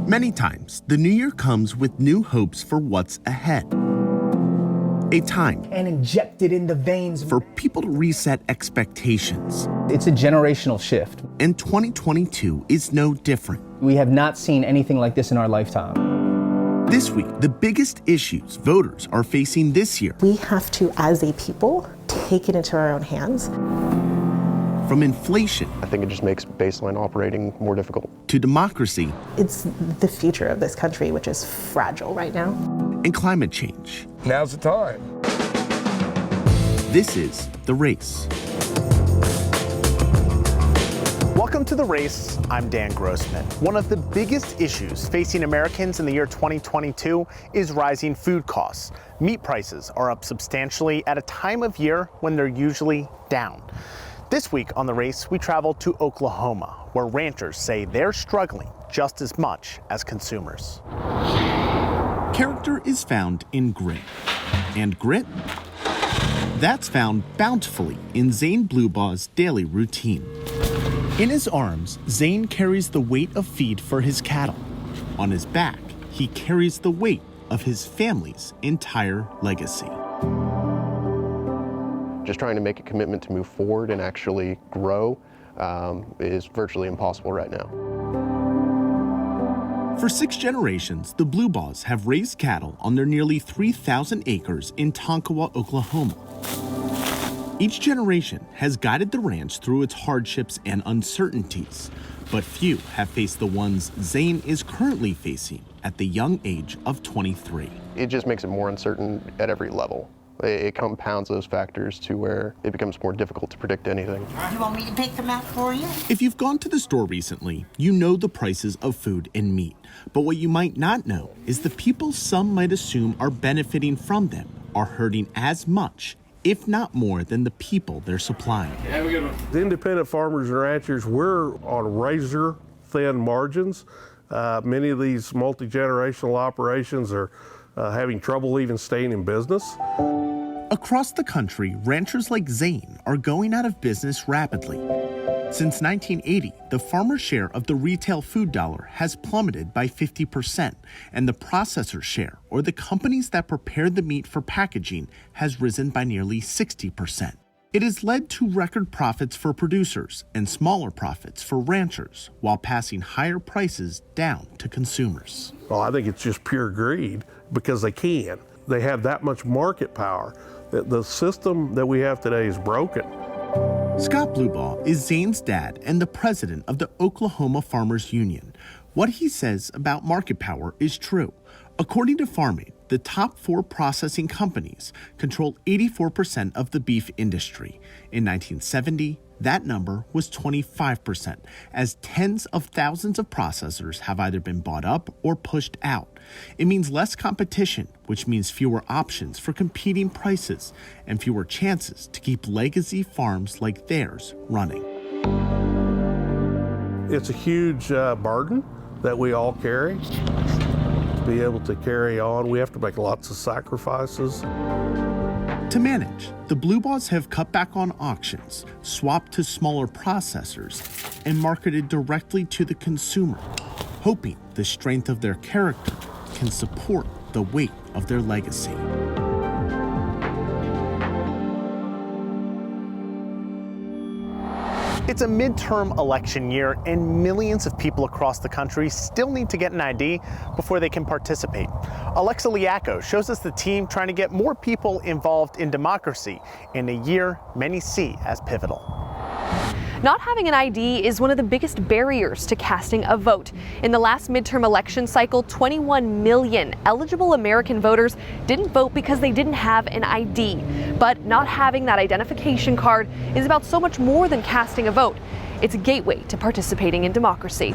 Many times, the new year comes with new hopes for what's ahead. A time and inject it in the veins for people to reset expectations. It's a generational shift. And 2022 is no different. We have not seen anything like this in our lifetime. This week, the biggest issues voters are facing this year. We have to, as a people, take it into our own hands. From inflation, I think it just makes baseline operating more difficult, to democracy. It's the future of this country, which is fragile right now. And climate change. Now's the time. This is The Race. Welcome to The Race. I'm Dan Grossman. One of the biggest issues facing Americans in the year 2022 is rising food costs. Meat prices are up substantially at a time of year when they're usually down. This week on The Race, we travel to Oklahoma, where ranchers say they're struggling just as much as consumers. Character is found in grit. And grit? That's found bountifully in Zane Bluebaw's daily routine. In his arms, Zane carries the weight of feed for his cattle. On his back, he carries the weight of his family's entire legacy. Just trying to make a commitment to move forward and actually grow is virtually impossible right now. For 6 generations, the Bluebaws have raised cattle on their nearly 3,000 acres in Tonkawa, Oklahoma. Each generation has guided the ranch through its hardships and uncertainties, but few have faced the ones Zane is currently facing at the young age of 23. It just makes it more uncertain at every level. It compounds those factors to where it becomes more difficult to predict anything. You want me to pick them out for you? If you've gone to the store recently, you know the prices of food and meat. But what you might not know is the people some might assume are benefiting from them are hurting as much, if not more, than the people they're supplying. Have a good one. The independent farmers and ranchers, we're on razor-thin margins. Many of these multi-generational operations are having trouble even staying in business. Across the country, ranchers like Zane are going out of business rapidly. Since 1980, the farmer's share of the retail food dollar has plummeted by 50%, and the processor share, or the companies that prepare the meat for packaging, has risen by nearly 60%. It has led to record profits for producers and smaller profits for ranchers, while passing higher prices down to consumers. Well, I think it's just pure greed because they can. They have that much market power. The system that we have today is broken. Scott Bluebaw is Zane's dad and the president of the Oklahoma Farmers Union. What he says about market power is true. According to FarmAid, the top 4 processing companies control 84% of the beef industry. In 1970, that number was 25%, as tens of thousands of processors have either been bought up or pushed out. It means less competition, which means fewer options for competing prices and fewer chances to keep legacy farms like theirs running. It's a huge burden that we all carry. To be able to carry on, we have to make lots of sacrifices. To manage, the Bluebaws have cut back on auctions, swapped to smaller processors, and marketed directly to the consumer, hoping the strength of their character can support the weight of their legacy. It's a midterm election year, and millions of people across the country still need to get an ID before they can participate. Alexa Liacco shows us the team trying to get more people involved in democracy in a year many see as pivotal. Not having an ID is one of the biggest barriers to casting a vote. In the last midterm election cycle, 21 million eligible American voters didn't vote because they didn't have an ID. But not having that identification card is about so much more than casting a vote. It's a gateway to participating in democracy.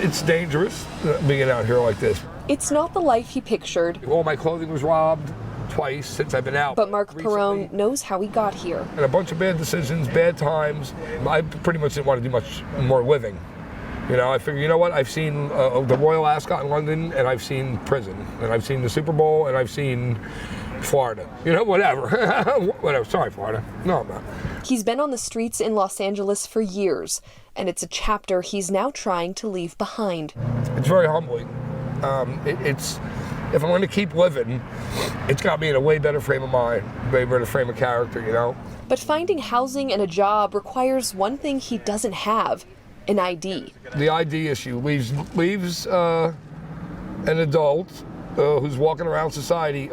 It's dangerous being out here like this. It's not the life he pictured. All my clothing was robbed twice since I've been out. But Mark recently. Perone knows how he got here. And a bunch of bad decisions, bad times. I pretty much didn't want to do much more living. You know, I figured, you know what, I've seen the Royal Ascot in London, and I've seen prison, and I've seen the Super Bowl, and I've seen Florida. You know, whatever. Whatever. Sorry, Florida. No, I'm not. He's been on the streets in Los Angeles for years, and it's a chapter he's now trying to leave behind. It's very humbling. It's if I'm going to keep living, it's got me in a way better frame of mind, way better frame of character, you know. But finding housing and a job requires one thing he doesn't have, an ID. The ID issue leaves an adult who's walking around society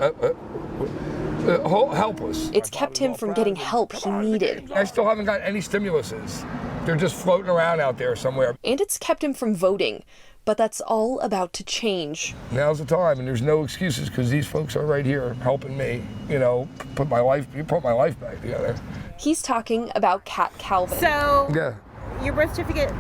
helpless. It's kept him from getting help he needed. I still haven't got any stimuluses. They're just floating around out there somewhere. And it's kept him from voting. But that's all about to change. Now's the time, and there's no excuses because these folks are right here helping me, you know, put my life back together. He's talking about Kat Calvin. So, Yeah. your birth certificate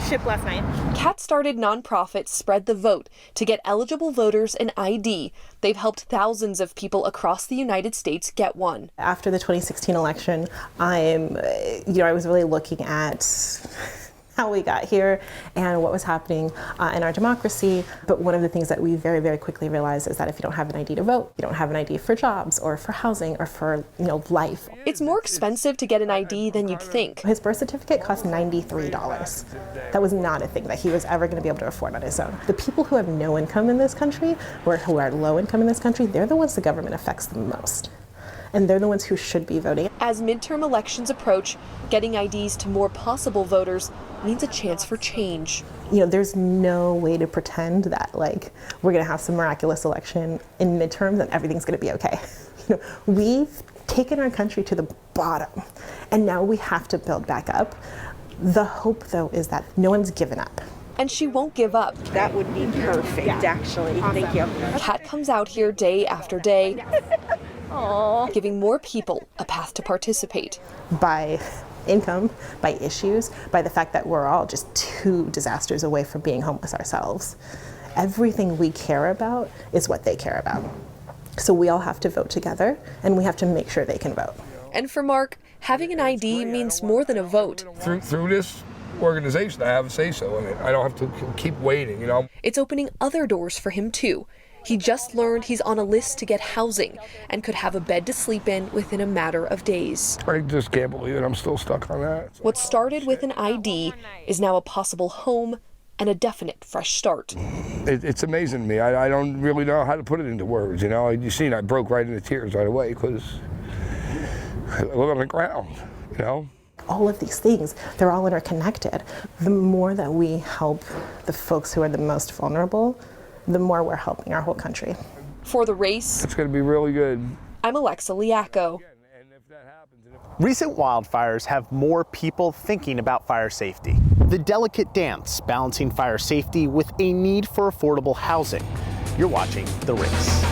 shipped last night. Kat started nonprofit Spread the Vote to get eligible voters an ID. They've helped thousands of people across the United States get one. After the 2016 election, I was really looking at how we got here and what was happening in our democracy. But one of the things that we very, very quickly realized is that if you don't have an ID to vote, you don't have an ID for jobs or for housing or for, life. It's more expensive to get an ID than you'd think. His birth certificate cost $93. That was not a thing that he was ever going to be able to afford on his own. The people who have no income in this country, or who are low income in this country, they're the ones the government affects the most. And they're the ones who should be voting. As midterm elections approach, getting IDs to more possible voters means a chance for change. There's no way to pretend that we're gonna have some miraculous election in midterms and everything's gonna be okay. We've taken our country to the bottom and now we have to build back up. The hope though is that no one's given up. And she won't give up. That would be perfect, actually. Awesome. Thank you. Kat comes out here day after day, giving more people a path to participate. By income, by issues, by the fact that we're all just 2 disasters away from being homeless ourselves. Everything we care about is what they care about. So we all have to vote together, and we have to make sure they can vote. And for Mark, having an ID means more than a vote. Through this organization, I have a say-so in it. I don't have to keep waiting, It's opening other doors for him too. He just learned he's on a list to get housing and could have a bed to sleep in within a matter of days. I just can't believe it. I'm still stuck on that. What started with an ID is now a possible home and a definite fresh start. It's amazing to me. I don't really know how to put it into words, You seen I broke right into tears right away because I live on the ground, All of these things, they're all interconnected. The more that we help the folks who are the most vulnerable, the more we're helping our whole country. For The Race, it's going to be really good. I'm Alexa Liacco. Recent wildfires have more people thinking about fire safety. The delicate dance balancing fire safety with a need for affordable housing. You're watching The Race.